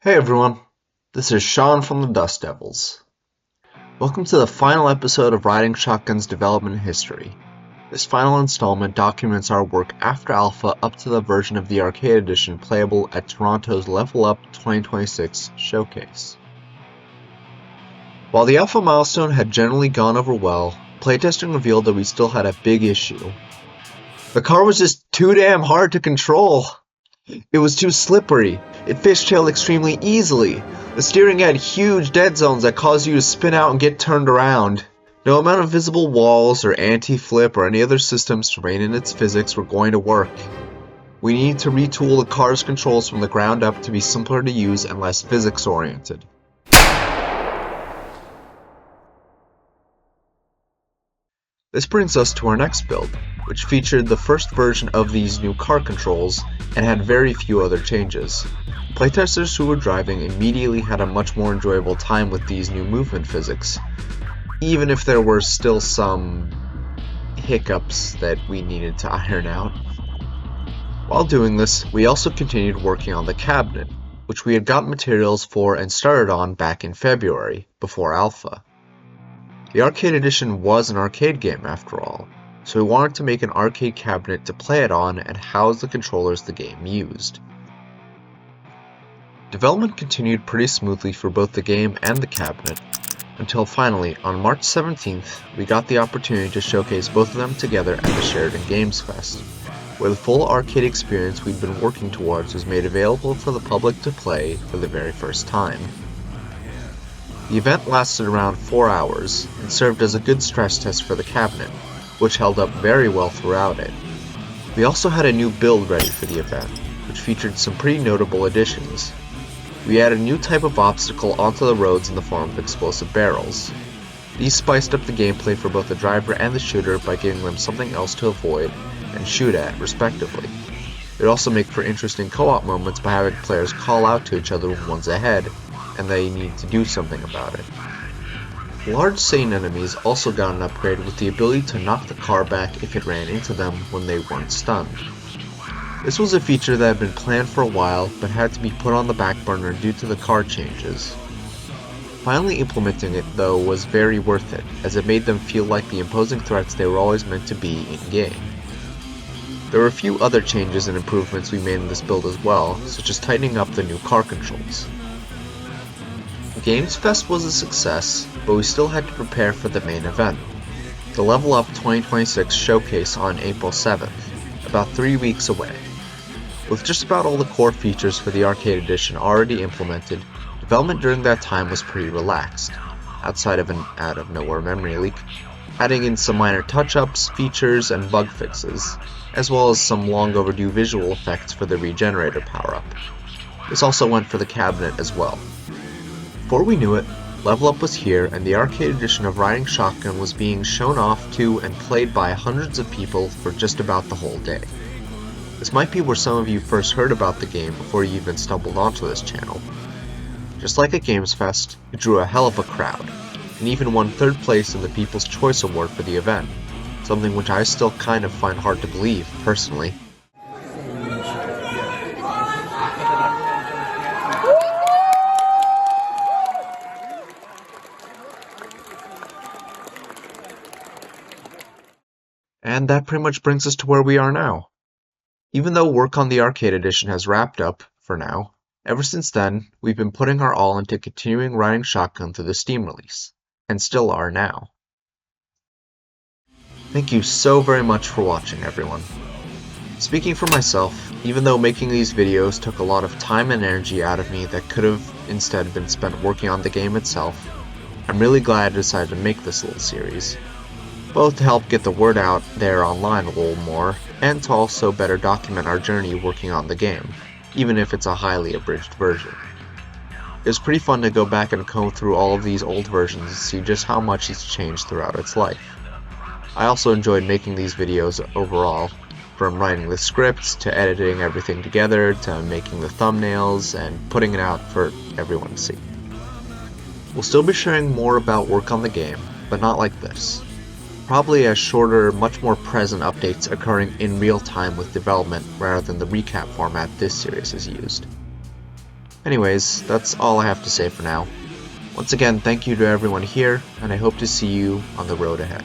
Hey everyone, this is Sean from the Dust Devils. Welcome to the final episode of Riding Shotgun's development history. This final installment documents our work after Alpha up to the version of the Arcade Edition playable at Toronto's Level Up 2026 showcase. While the Alpha milestone had generally gone over well, playtesting revealed that we still had a big issue. The car was just too damn hard to control. It was too slippery. It fishtailed extremely easily. The steering had huge dead zones that caused you to spin out and get turned around. No amount of visible walls or anti-flip or any other systems to rein in its physics were going to work. We needed to retool the car's controls from the ground up to be simpler to use and less physics-oriented. This brings us to our next build, which featured the first version of these new car controls and had very few other changes. Playtesters who were driving immediately had a much more enjoyable time with these new movement physics, even if there were still some hiccups that we needed to iron out. While doing this, we also continued working on the cabinet, which we had gotten materials for and started on back in February, before Alpha. The Arcade Edition was an arcade game after all, so we wanted to make an arcade cabinet to play it on and house the controllers the game used. Development continued pretty smoothly for both the game and the cabinet, until finally, on March 17th, we got the opportunity to showcase both of them together at the Sheridan Games Fest, where the full arcade experience we'd been working towards was made available for the public to play for the very first time. The event lasted around 4 hours, and served as a good stress test for the cabinet, which held up very well throughout it. We also had a new build ready for the event, which featured some pretty notable additions. We added a new type of obstacle onto the roads in the form of explosive barrels. These spiced up the gameplay for both the driver and the shooter by giving them something else to avoid and shoot at, respectively. It would also make for interesting co-op moments by having players call out to each other when one's ahead, and they need to do something about it. Large Satan enemies also got an upgrade with the ability to knock the car back if it ran into them when they weren't stunned. This was a feature that had been planned for a while, but had to be put on the back burner due to the car changes. Finally implementing it, though, was very worth it, as it made them feel like the imposing threats they were always meant to be in-game. There were a few other changes and improvements we made in this build as well, such as tightening up the new car controls. Games Fest was a success, but we still had to prepare for the main event, the Level Up 2026 showcase on April 7th, about 3 weeks away. With just about all the core features for the Arcade Edition already implemented, development during that time was pretty relaxed, outside of an out-of-nowhere memory leak, adding in some minor touch-ups, features, and bug fixes, as well as some long-overdue visual effects for the Regenerator power-up. This also went for the cabinet as well. Before we knew it, Level Up was here, and the Arcade Edition of Riding Shotgun was being shown off to and played by hundreds of people for just about the whole day. This might be where some of you first heard about the game before you even stumbled onto this channel. Just like at Games Fest, it drew a hell of a crowd, and even won 3rd place in the People's Choice Award for the event, something which I still kind of find hard to believe, personally. And that pretty much brings us to where we are now. Even though work on the Arcade Edition has wrapped up, for now, ever since then, we've been putting our all into continuing Riding Shotgun through the Steam release, and still are now. Thank you so very much for watching, everyone. Speaking for myself, even though making these videos took a lot of time and energy out of me that could have instead been spent working on the game itself, I'm really glad I decided to make this little series. Both to help get the word out there online a little more, and to also better document our journey working on the game, even if it's a highly abridged version. It was pretty fun to go back and comb through all of these old versions and see just how much it's changed throughout its life. I also enjoyed making these videos overall, from writing the scripts, to editing everything together, to making the thumbnails, and putting it out for everyone to see. We'll still be sharing more about work on the game, but not like this. Probably as shorter, much more present updates occurring in real time with development rather than the recap format this series has used. Anyways, that's all I have to say for now. Once again, thank you to everyone here, and I hope to see you on the road ahead.